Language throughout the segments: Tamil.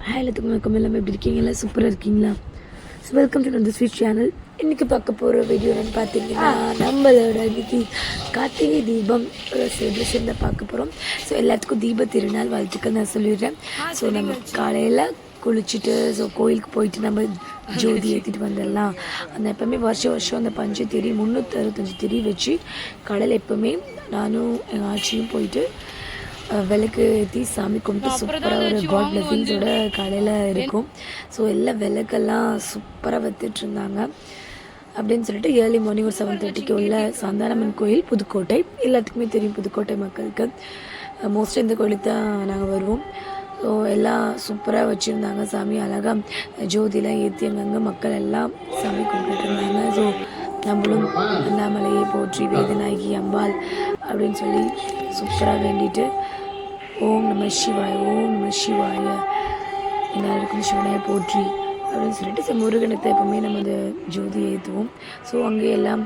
ஹாய் எல்லாத்துக்கும் வணக்கம். எல்லாமே எப்படி இருக்கீங்களா? சூப்பராக இருக்கீங்களா? ஸோ வெல்கம் டு அந்த ஸ்வீட் சேனல். இன்றைக்கி பார்க்க போகிற வீடியோ என்னென்னு பார்த்தீங்கன்னா, நம்மளோட இன்றைக்கி கார்த்திகை தீபம் செலிப்ரேஷன் தான் பார்க்க போகிறோம். ஸோ எல்லாத்துக்கும் தீப திருநாள் வாழ்த்துக்கள் நான் சொல்லிடுறேன். ஸோ நம்ம காலையில் குளிச்சுட்டு ஸோ கோயிலுக்கு போயிட்டு நம்ம ஜோதி ஏற்றிட்டு வந்துடலாம். அந்த எப்போவுமே வருஷம் அந்த பஞ்சு திரி 365 திரி வச்சு கடலை எப்போவுமே நானும் எங்கள் ஆட்சியும் போயிட்டு விளக்கு ஏற்றி சாமி கும்பிட்டு சூப்பராக ஒரு காட் பிளெஸிங்ஸோட காலையில் இருக்கும். ஸோ எல்லா விளக்கெல்லாம் சூப்பராக வைத்துட்ருந்தாங்க. அப்படின்னு சொல்லிட்டு ஏர்லி மார்னிங் ஒரு 7:30 உள்ள சாந்தானம்மன் கோயில் புதுக்கோட்டை. எல்லாத்துக்குமே தெரியும் புதுக்கோட்டை மக்களுக்கு. மோஸ்ட்லி இந்த கோயிலுக்கு தான் நாங்கள் வருவோம். ஸோ எல்லாம் சூப்பராக வச்சுருந்தாங்க. சாமி அழகாக ஜோதிலாம் ஏற்றி அங்கங்கே மக்கள் எல்லாம் சாமி கும்பிட்டுட்டு இருந்தாங்க. ஸோ நம்மளும் அண்ணாமலையை போற்றி வேதநாயகி அம்பாள் அப்படின்னு சொல்லி சூப்பராக வேண்டிட்டு ஓம் நம சிவாய ஓம் நம சிவாய எல்லாருக்கும் சிவனையை போற்றி அப்படின்னு சொல்லிட்டு முருகனத்தை எப்போவுமே நம்ம அந்த ஜோதி ஏற்றுவோம். ஸோ அங்கே எல்லாம்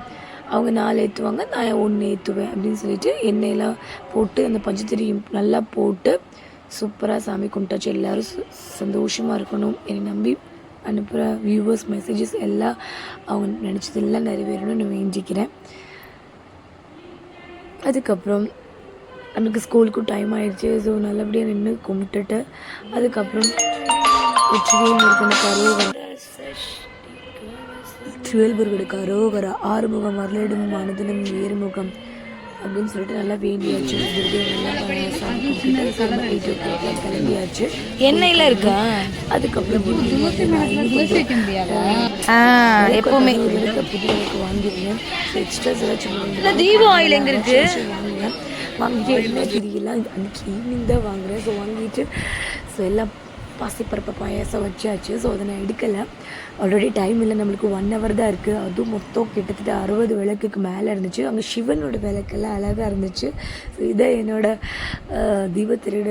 அவங்க 4 ஏற்றுவாங்க, நான் 1 ஏற்றுவேன் அப்படின்னு சொல்லிட்டு எண்ணெயெல்லாம் போட்டு அந்த பஞ்சத்திரியும் நல்லா போட்டு சூப்பராக சாமி கும்பிட்டாச்சு. எல்லோரும் சந்தோஷமாக இருக்கணும். என்னை நம்பி அனுப்புகிற வியூவர்ஸ் மெசேஜஸ் எல்லாம் அவங்க நினச்சதெல்லாம் நிறைவேறணும்னு நான் வேண்டிக்கிறேன். அதுக்கப்புறம் நமக்கு ஸ்கூலுக்கும் டைம் ஆகிடுச்சு. ஸோ நல்லபடியாக நின்று கும்பிட்டுட்டு அதுக்கப்புறம் திருவேல்முருகனுக்கு அரோகரா ஆறுமுகம் அருளிடும் மனதிலும் ஏறுமுகம் அப்படின்னு சொல்லிட்டு நல்லா வேண்டியாச்சு. கிளம்பியாச்சு. எண்ணெயில் இருக்கா? அதுக்கப்புறம் எப்பவுமே புதுவுக்கு வாங்கிருந்தேன். எக்ஸ்ட்ரா ஏதாச்சும் தீபம் ஆயில் எங்கே இருக்கு வாங்கிட்டு எண்ணெய் திரியெல்லாம் அன்றைக்கி ஈவினிங் தான் வாங்குகிறேன். ஸோ வாங்கிட்டு ஸோ எல்லாம் பாசிப்பருப்பை பாயாசம் வச்சாச்சு. ஸோ அதை நான் எடுக்கலை, ஆல்ரெடி டைம் இல்லை, நம்மளுக்கு 1 hour தான் இருக்குது. அதுவும் மொத்தம் கிட்டத்தட்ட 60 விளக்குக்கு மேலே இருந்துச்சு. அங்கே சிவனோட விளக்கெல்லாம் அழகாக இருந்துச்சு. ஸோ இதை என்னோடய தீபத்திரோட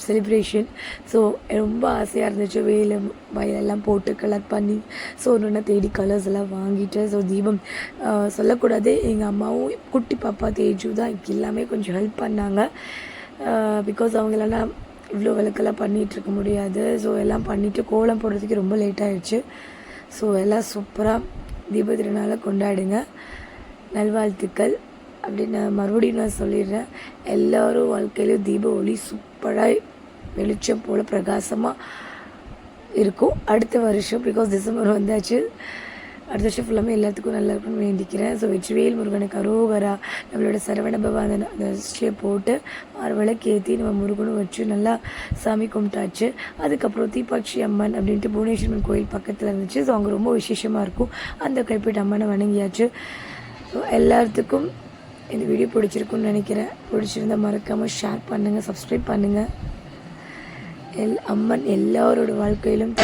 செலிப்ரேஷன். ஸோ ரொம்ப ஆசையாக இருந்துச்சு. வயலெல்லாம் போட்டு கலர் பண்ணி ஸோ ஒன்று தேடி கலர்ஸ் எல்லாம் வாங்கிட்டு ஸோ தீபம் சொல்லக்கூடாது, எங்கள் அம்மாவும் குட்டி பாப்பா தேஜு தான் எல்லாமே கொஞ்சம் ஹெல்ப் பண்ணாங்க. பிகாஸ் அவங்களெல்லாம் இவ்வளோ விளக்கெல்லாம் பண்ணிகிட்ருக்க முடியாது. ஸோ எல்லாம் பண்ணிவிட்டு கோலம் போடுறதுக்கு ரொம்ப லேட் ஆகிடுச்சு. ஸோ எல்லாம் சூப்பராக தீப திருநாளை கொண்டாடுங்க, நல்வாழ்த்துக்கள் அப்படின்னு மறுபடியும் நான் சொல்லிடுறேன். எல்லோரும் வாழ்க்கையிலும் தீப ஒளி சூப்பராக வெளிச்சம் போல் பிரகாசமாக இருக்கும் அடுத்த வருஷம். பிகாஸ் டிசம்பர் வந்தாச்சு, அடுத்த வருஷம் ஃபுல்லாமே எல்லாத்துக்கும் நல்லா இருக்குன்னு வேண்டிக்கிறேன். ஸோ வெற்றிவேல் முருகனுக்கு அரோகரா. நம்மளோட சரவண பவன் அந்த ஸ்டே போட்டு 6 விளக்கு ஏற்றி நம்ம முருகனும் வச்சு நல்லா சாமி கும்பிட்டாச்சு. அதுக்கப்புறம் தீபாட்சி அம்மன் அப்படின்ட்டு புவனேஸ்வரன் கோயில் பக்கத்தில் இருந்துச்சு. ஸோ அங்கே ரொம்ப விசேஷமாக இருக்கும். அந்த கைப்பேட்டு அம்மனை வணங்கியாச்சு. ஸோ எல்லாத்துக்கும் இந்த வீடியோ பிடிச்சிருக்குன்னு நினைக்கிறேன். பிடிச்சிருந்தால் மறக்காமல் ஷேர் பண்ணுங்கள், சப்ஸ்கிரைப் பண்ணுங்கள். அம்மன் எல்லாரோட வாழ்க்கையிலும்